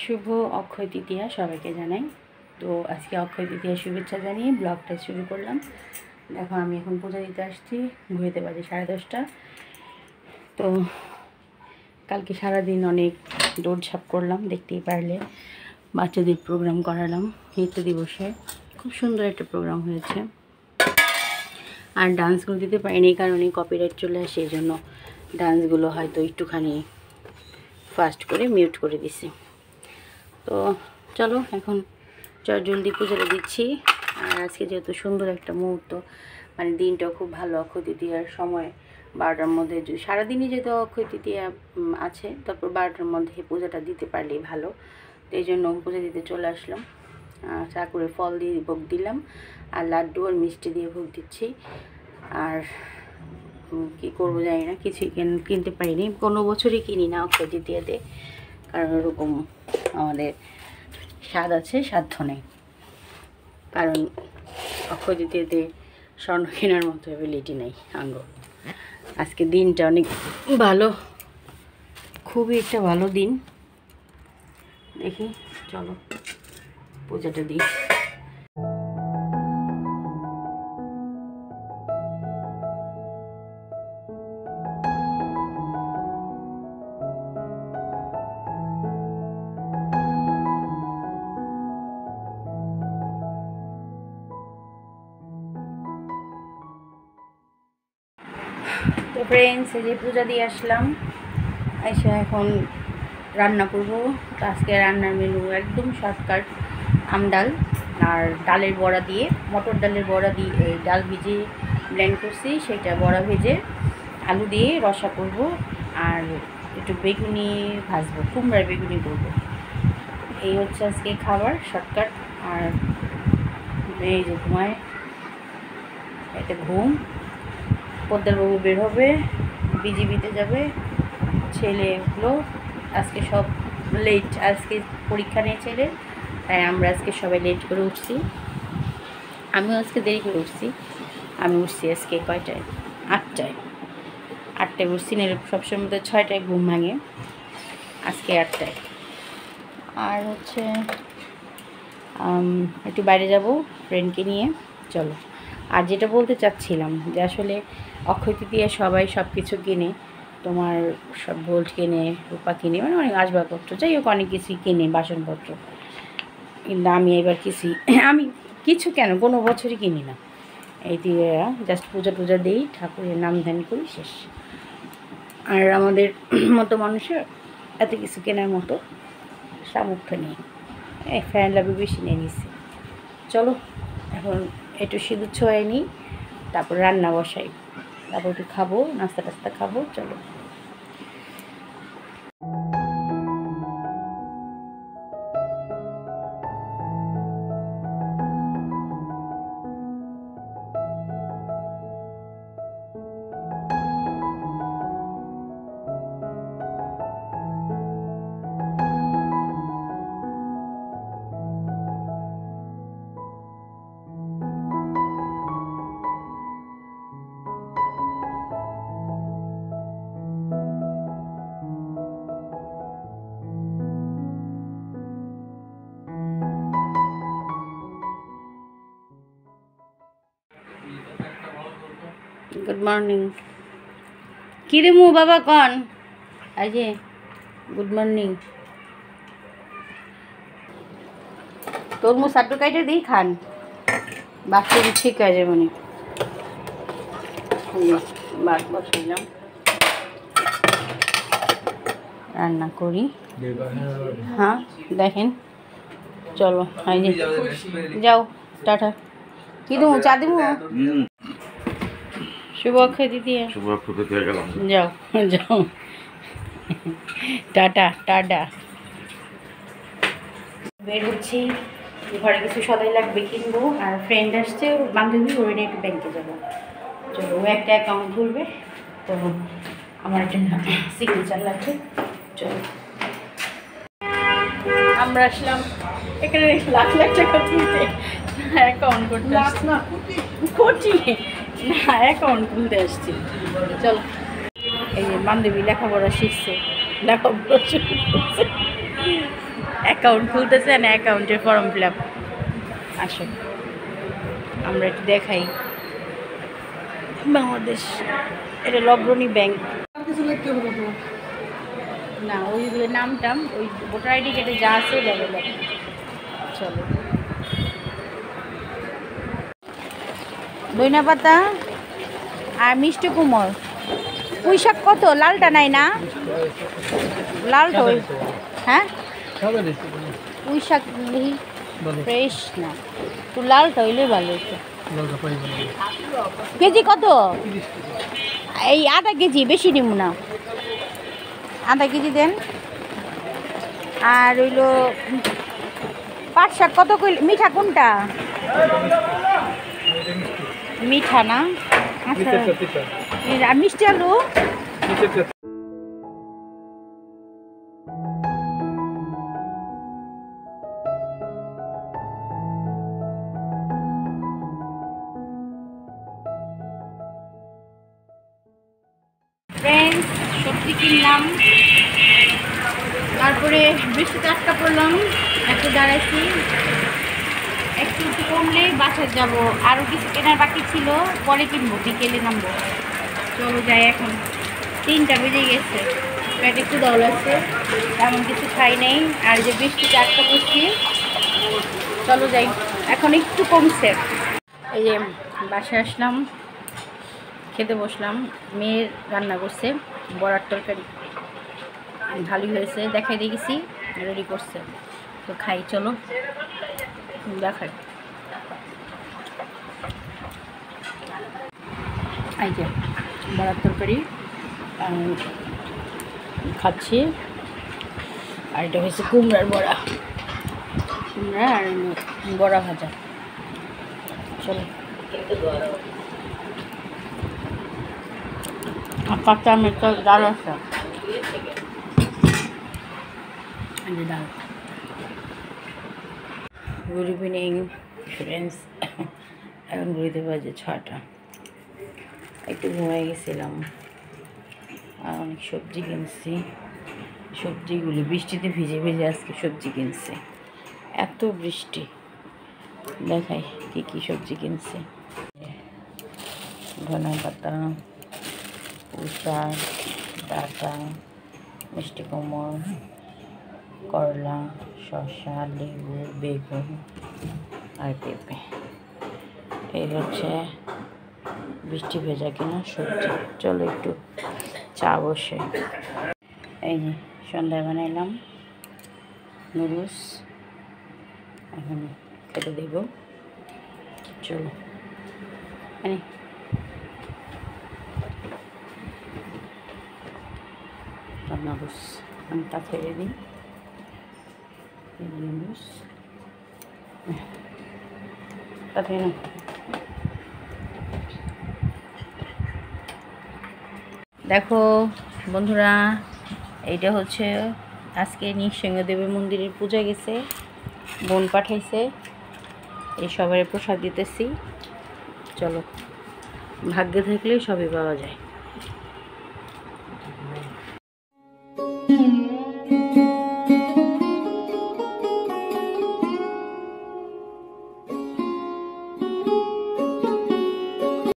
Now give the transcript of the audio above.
শুভ অক্ষয় তৃতীয়া সবাইকে জানাই। তো আজকে অক্ষয় তৃতীয়া শুভেচ্ছা জানিয়ে ব্লগটা শুরু করলাম। দেখো আমি এখন পূজা দিতে আসছি, ঘুরেতে বাজে 10:30। তো কালকে সারাদিন অনেক দৌড়ঝাঁপ করলাম, দেখতেই পারলে। বাচ্চাদের প্রোগ্রাম করালাম নৃত্য দিবসে, খুব সুন্দর একটা প্রোগ্রাম হয়েছে। আর ডান্সগুলো দিতে পারিনি, এই কারণে কপিরাইট চলে আসে, এই জন্য ডান্সগুলো হয়তো একটুখানি ফাস্ট করে মিউট করে দিছি। তো চলো এখন জলদি পুজোটা দিচ্ছি। আর আজকে যেহেতু সুন্দর একটা মুহূর্ত, মানে দিনটাও খুব ভালো, অক্ষয় তৃতীয়ার সময় 12টার মধ্যে, সারাদিনই যেহেতু অক্ষয় তৃতীয়া আছে, তারপর 12টার মধ্যে পূজাটা দিতে পারলেই ভালো। তো এই জন্য পূজা দিতে চলে আসলাম। চা করে ফল দিয়ে ভোগ দিলাম, আর লাড্ডু আর মিষ্টি দিয়ে ভোগ দিচ্ছি। আর কি করবো জানি না, কিছুই কিনতে পারিনি, কোনো বছরই কিনি না অক্ষয় তৃতীয়াতে, কারণ ওরকম আমাদের স্বাদ আছে সাধ্য নেই। কারণ অক্ষয় তৃতীয়াতে স্বর্ণ কেনার মতো অ্যাবিলিটি নেই আঙ্গ। আজকে দিনটা অনেক ভালো, খুবই একটা ভালো দিন। দেখি চলো পূজাটা দিই। তো ফ্রেন্ডস, এই যে পূজা দিয়ে আসলাম, এসে এখন রান্না করব। তো আজকে রান্নার মেনু একদম শর্টকাট, আমডাল আর ডালের বড়া দিয়ে, মটর ডালের বড়া দিয়ে ডাল ভিজে ব্লেন্ড করছি, সেটা বড়া ভেজে আলু দিয়ে রসা করব, আর একটু বেগুনি ভাজবো, কুমড়ার বেগুনি করব। এই হচ্ছে আজকে খাবার শর্টকাট। আর এই যে ঘুমায়, একটা ঘুম। পদ্মারবাবু বের হবে, বিজিবিতে যাবে, ছেলেগুলো আজকে সব লেট, আজকে পরীক্ষা নেই ছেলে, তাই আমরা আজকে সবাই লেট করে উঠছি। আমিও আজকে দেরি করে উঠছি। আমি উঠছি আজকে কয়টায়, 8টায় উঠছি না, সবসময় তো 6টায় ঘুম ভাঙে, আজকে 8টায়। আর হচ্ছে একটু বাইরে যাব ফ্রেন্ডকে নিয়ে, চলো। আর যেটা বলতে চাচ্ছিলাম যে আসলে অক্ষয় তৃতীয়া সবাই সব কিছু কিনে, তোমার সব গোল্ড কিনে, রূপা কিনে, মানে অনেক আসবাবপত্র, যাই হোক অনেক কিছুই কিনে, বাসনপত্র। কিন্তু আমি এবার আমি কিছু কেন কোনো বছরই কিনি না। এই দিয়ে জাস্ট পূজা দিই, ঠাকুরের নাম ধ্যান করি, শেষ। আর আমাদের মতো মানুষের এত কিছু কেনার মতো সামর্থ্য নেই। ফ্যান লাভে বেশি নিয়ে নিছি। চলো এখন একটু সিঁদুর ছোঁয়াই নিই, তারপর রান্না বসাই, তারপর একটু খাবো, নাস্তা টাস্তা খাবো। চলো। Good morning. কিরে মু বাবা কন, এই যে গুড মর্নিং। তোর মু সাড্ডু কাইটে দিই, খান বাচ্চা ঠিক হয়ে যাবে। মানে ভাত বসাইলাম, রান্না করি। হ্যাঁ দেখেন, চলো এই যে যাও, টাটা। কি দেবো, চা দেবো? শুভ অক্ষয় তৃতীয়া, যাও যাও, টাটা টাটা। বের হচ্ছি, ঘরে কিছু সদাই লাগবে কিনবো, আর ফ্রেন্ড আসছে, বান্ধবী, ওর নিয়ে একটু ব্যাংকে যাবো। চলো, ও একটা অ্যাকাউন্ট খুলবে, তো আমার একটা সিগনেচার লাগবে। চলো, আমরা আসলাম এখানে লাখ টাকা তুলতে, অ্যাকাউন্ট করতে আসছি না, অ্যাকাউন্ট খুলতে আসছি। চলো, এই যে বান্ধবী লেখাপড়া শিখছে, লেখাপড়া শুরু করছে। অ্যাকাউন্ট খুলতেছে না, অ্যাকাউন্টের ফর্ম ফিল আপ। আসো আমরা একটু দেখাই বাংলাদেশ, এটা অগ্রণী ব্যাংক না, ওইগুলো নামটাম ওই ভোটার আইডি কার্ডে যা আছে ডেভেলপ। চলো ধনিয়া পাতা আর মিষ্টি কুমড়। পুঁই শাক কত? লালটা নাই না? লালটা ওই, হ্যাঁ পুঁই শাক ফ্রেশ না, তো লালটা হইলে ভালো হতো। কেজি কত? এই আধা কেজি, বেশি নিব না, আধা কেজি দেন। আর হইলো পাট শাক কত কইল? মিঠা কোনটা? মিঠা না, আচ্ছা। আর মিষ্টি আলু ফ্রেন্ডস, সবজি কিনলাম, তারপরে বৃষ্টিতে আটকা পড়লাম, একটু দাঁড়াইছি, একটু একটু কমলে বাসায় যাব। আরও কিছু কেনার বাকি ছিল, পরে কিনবো, বিকেলে নামবো। চলো যাই, এখন 3টা বেজে গেছে, পেটে একটু দল আছে, তেমন কিছু খাই নেই। আর যে বৃষ্টিতে আটকা পড়ছি, চলো যাই, এখন একটু কমছে। এই যে বাসায় আসলাম, খেতে বসলাম, মেয়ের রান্না করছে বড়ার তরকারি, ভালোই হয়েছে, দেখাই দেখেছি, রেডি করছে, তো খাই, চলো দেখাই। এই যে বড়ার তরকারি খাচ্ছি, আর এটা হয়েছে কুমড়ার বড়া, কুমড়া আর বড়া ভাজা। চলো কাঁচা আমের তো ডাল আছে, ডাল। গুড ইভিনিং ফ্রেন্ডস, এখন ঘুরতে বাজে 6টা, একটু ঘুমাই গেছিলাম। আর অনেক সবজি কিনছি, সবজিগুলি বৃষ্টিতে ভিজে ভিজে আজকে সবজি কিনছি, এত বৃষ্টি। দেখাই কী কী সবজি কিনছি। ধনিয়া পাতা, পুঁই শাক, ডাঁটা, মিষ্টি কুমড়, করলা, শসা, লেবু, বেগুন আর পেঁপে। এই হচ্ছে বৃষ্টি ভেজা কিনা সবজি। চলো একটু চা বসে। এই যে সন্ধ্যায় বানাইলাম নুডলস, এখন খেতে দেব। চলো নুডলস আমি তা ফেলে দিই। নুডলস তাতে না, দেখো বন্ধুরা, এইটা হচ্ছে আজকে নৃসিংহদেবের মন্দিরের পূজা গেছে, বোন পাঠাইছে, এই সবাই প্রসাদ দিতেছি। চলো, ভাগ্যে থাকলে সবই পাওয়া যায়।